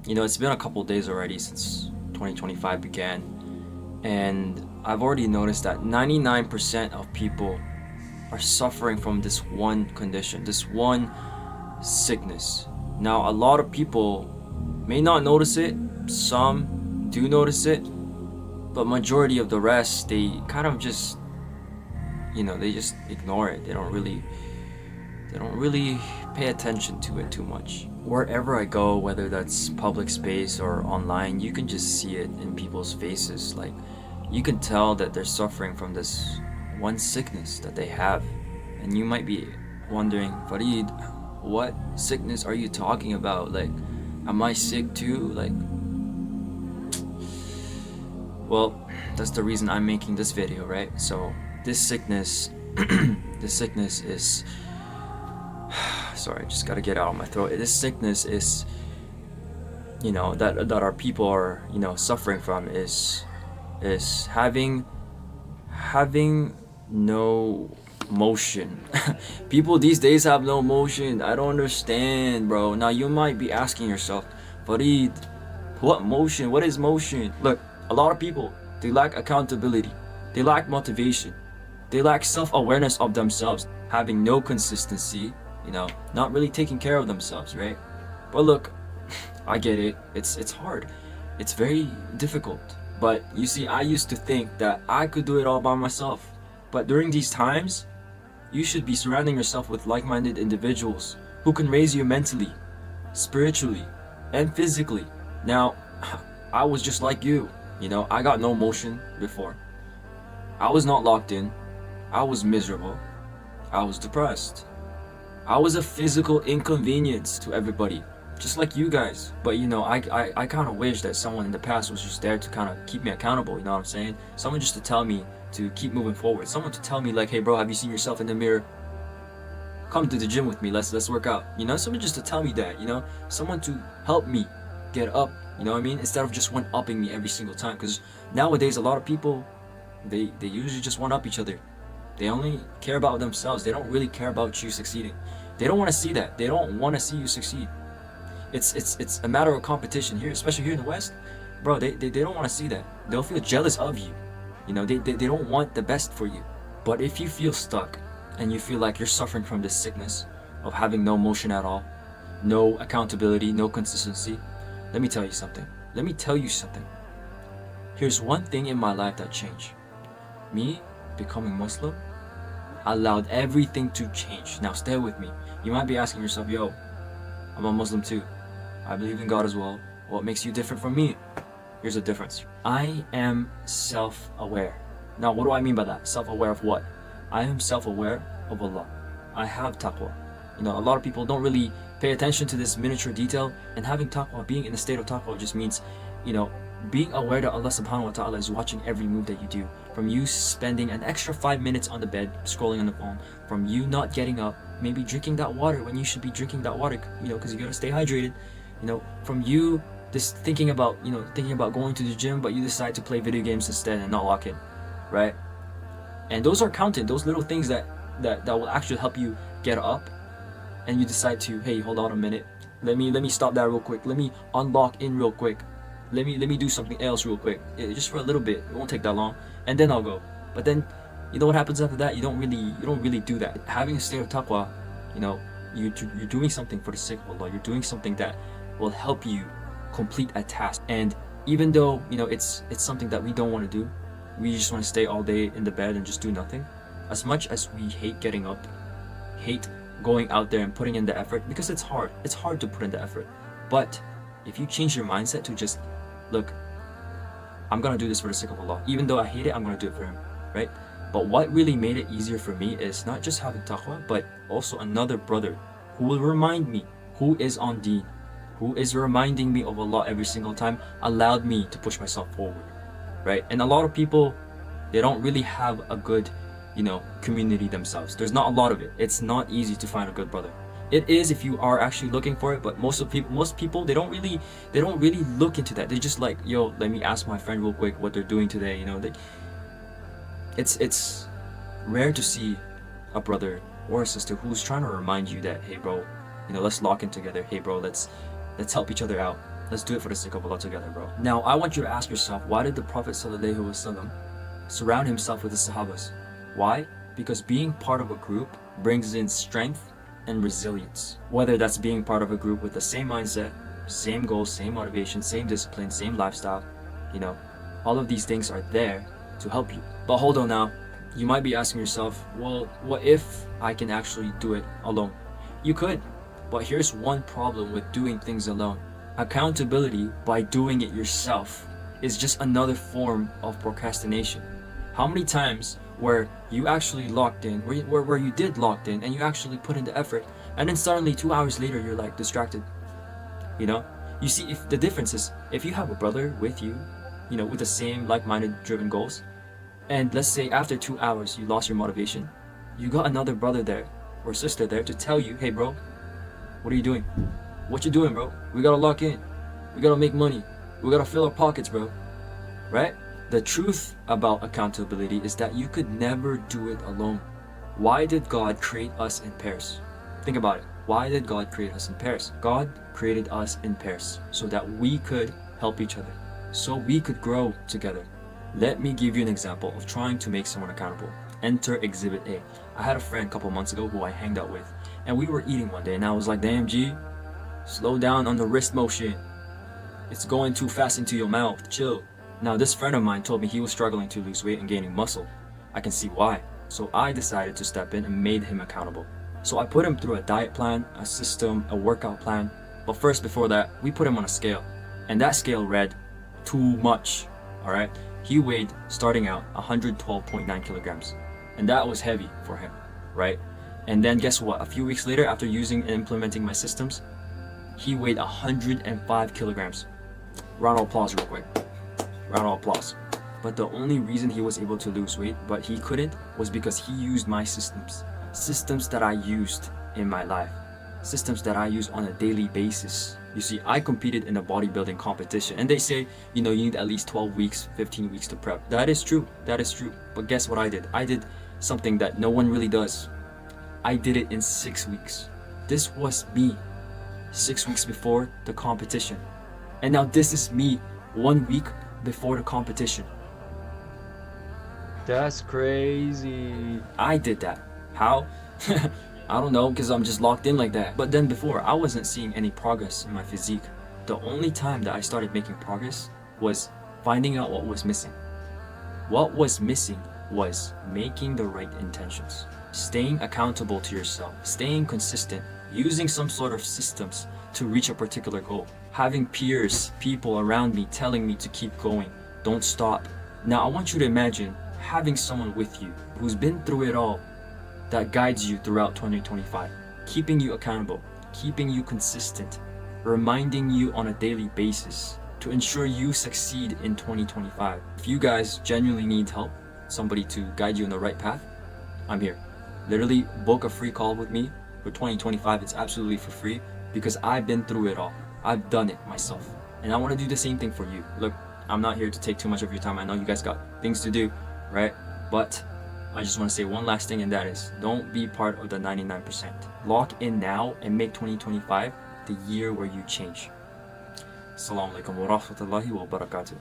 It's been a couple days already since 2025 began, and I've already noticed that 99% of people are suffering from this one condition, this one sickness. Now, a lot of people may not notice it, some do notice it, but majority of the rest, they kind of just, they just ignore it. They don't really pay attention to it too much. Wherever I go, whether that's public space or online, you can just see it in people's faces. Like, you can tell that they're suffering from this one sickness that they have. And you might be wondering, Farid, what sickness are you talking about? Like, am I sick too? Like, well, that's the reason I'm making this video, right? So, this sickness, this sickness is sorry, I just gotta get out of my throat. This sickness is, that our people are, suffering from is having no motion. People these days have no motion. I don't understand, bro. Now you might be asking yourself, Farid, what motion? What is motion? Look, a lot of people, they lack accountability. They lack motivation. They lack self-awareness of themselves, having no consistency, not really taking care of themselves, right? But look, I get it. It's hard. It's very difficult. But you see, I used to think that I could do it all by myself. But during these times, you should be surrounding yourself with like-minded individuals who can raise you mentally, spiritually, and physically. Now, I was just like you. I got no motion before. I was not locked in. I was miserable. I was depressed. I was a physical inconvenience to everybody, just like you guys. But I kind of wish that someone in the past was just there to kind of keep me accountable. You know what I'm saying? Someone just to tell me to keep moving forward. Someone to tell me like, hey bro, have you seen yourself in the mirror? Come to the gym with me. Let's work out. Someone just to tell me that. Someone to help me get up. You know what I mean? Instead of just one upping me every single time. Because nowadays a lot of people, they usually just one up each other. They only care about themselves. They don't really care about you succeeding. They don't want to see that. They don't want to see you succeed. It's a matter of competition here, especially here in the West. Bro, they don't want to see that. They'll feel jealous of you. They don't want the best for you. But if you feel stuck and you feel like you're suffering from this sickness of having no motion at all, no accountability, no consistency, let me tell you something. Let me tell you something. Here's one thing in my life that changed. Me becoming Muslim allowed everything to change. Now stay with me. You might be asking yourself, yo, I'm a Muslim too. I believe in God as well. What makes you different from me? Here's the difference. I am self-aware. Now what do I mean by that? Self-aware of what? I am self-aware of Allah. I have taqwa. A lot of people don't really pay attention to this miniature detail, and having taqwa, being in the state of taqwa, just means, being aware that Allah subhanahu wa ta'ala is watching every move that you do. From you spending an extra 5 minutes on the bed scrolling on the phone, from you not getting up, maybe drinking that water when you should be drinking that water, because you gotta stay hydrated. From you just thinking about going to the gym, but you decide to play video games instead and not lock in, right? And those are counted. Those little things that will actually help you get up, and you decide to, hey, hold on a minute. Let me stop that real quick. Let me unlock in real quick. Let me do something else real quick, just for a little bit. It won't take that long, and then I'll go. But then, what happens after that? You don't really do that. Having a state of taqwa, you're doing something for the sake of Allah. You're doing something that will help you complete a task. And even though it's something that we don't want to do, we just want to stay all day in the bed and just do nothing. As much as we hate getting up, hate going out there and putting in the effort, because it's hard. It's hard to put in the effort. But if you change your mindset to just, look, I'm gonna do this for the sake of Allah. Even though I hate it, I'm gonna do it for Him, right? But what really made it easier for me is not just having taqwa, but also another brother who will remind me, who is on deen, who is reminding me of Allah every single time, allowed me to push myself forward, right? And a lot of people, they don't really have a good, community themselves. There's not a lot of it. It's not easy to find a good brother. It is if you are actually looking for it, but most people they don't really look into that. They're just like, yo, let me ask my friend real quick what they're doing today. It's rare to see a brother or a sister who's trying to remind you that, hey bro, let's lock in together. Hey bro, let's help each other out. Let's do it for the sake of Allah together, bro. Now, I want you to ask yourself, why did the Prophet ﷺ surround himself with the Sahabas? Why? Because being part of a group brings in strength and resilience. Whether that's being part of a group with the same mindset, same goals, same motivation, same discipline, same lifestyle, all of these things are there to help you. But hold on now, you might be asking yourself, well, what if I can actually do it alone? You could, but here's one problem with doing things alone. Accountability by doing it yourself is just another form of procrastination. How many times where you actually locked in, where you did locked in and you actually put in the effort, and then suddenly 2 hours later you're like distracted? You see, if the difference is, if you have a brother with you, with the same like-minded driven goals, and let's say after 2 hours you lost your motivation, you got another brother there or sister there to tell you, hey bro, what are you doing? What you doing, bro? We gotta lock in. We gotta make money. We gotta fill our pockets, bro. Right? The truth about accountability is that you could never do it alone. Why did God create us in pairs? Think about it. Why did God create us in pairs? God created us in pairs so that we could help each other, so we could grow together. Let me give you an example of trying to make someone accountable. Enter Exhibit A. I had a friend a couple months ago who I hanged out with, and we were eating one day, and I was like, damn G, slow down on the wrist motion. It's going too fast into your mouth. Chill. Now, this friend of mine told me he was struggling to lose weight and gaining muscle. I can see why. So I decided to step in and made him accountable. So I put him through a diet plan, a system, a workout plan. But first, before that, we put him on a scale. And that scale read too much. Alright? He weighed, starting out, 112.9 kilograms. And that was heavy for him, right? And then guess what? A few weeks later, after using and implementing my systems, he weighed 105 kilograms. Round of applause real quick. Round of applause. But the only reason he was able to lose weight, but he couldn't, was because he used my systems. Systems that I used in my life. Systems that I use on a daily basis. You see, I competed in a bodybuilding competition, and they say, you need at least 12 weeks, 15 weeks to prep. That is true. That is true. But guess what I did? I did something that no one really does. I did it in 6 weeks. This was me 6 weeks before the competition. And now this is me 1 week before the competition. That's crazy. I did that. How? I don't know, because I'm just locked in like that. But then before, I wasn't seeing any progress in my physique. The only time that I started making progress was finding out what was missing. What was missing was making the right intentions, staying accountable to yourself, staying consistent, using some sort of systems to reach a particular goal, having peers, people around me telling me to keep going, don't stop. Now I want you to imagine having someone with you who's been through it all, that guides you throughout 2025, keeping you accountable, keeping you consistent, reminding you on a daily basis to ensure you succeed in 2025. If you guys genuinely need help, somebody to guide you in the right path, I'm here. Literally book a free call with me for 2025. It's absolutely for free because I've been through it all. I've done it myself. And I want to do the same thing for you. Look, I'm not here to take too much of your time. I know you guys got things to do, right? But I just want to say one last thing, and that is, don't be part of the 99%. Lock in now and make 2025 the year where you change. Assalamu alaikum wa rahmatullahi wa barakatuh.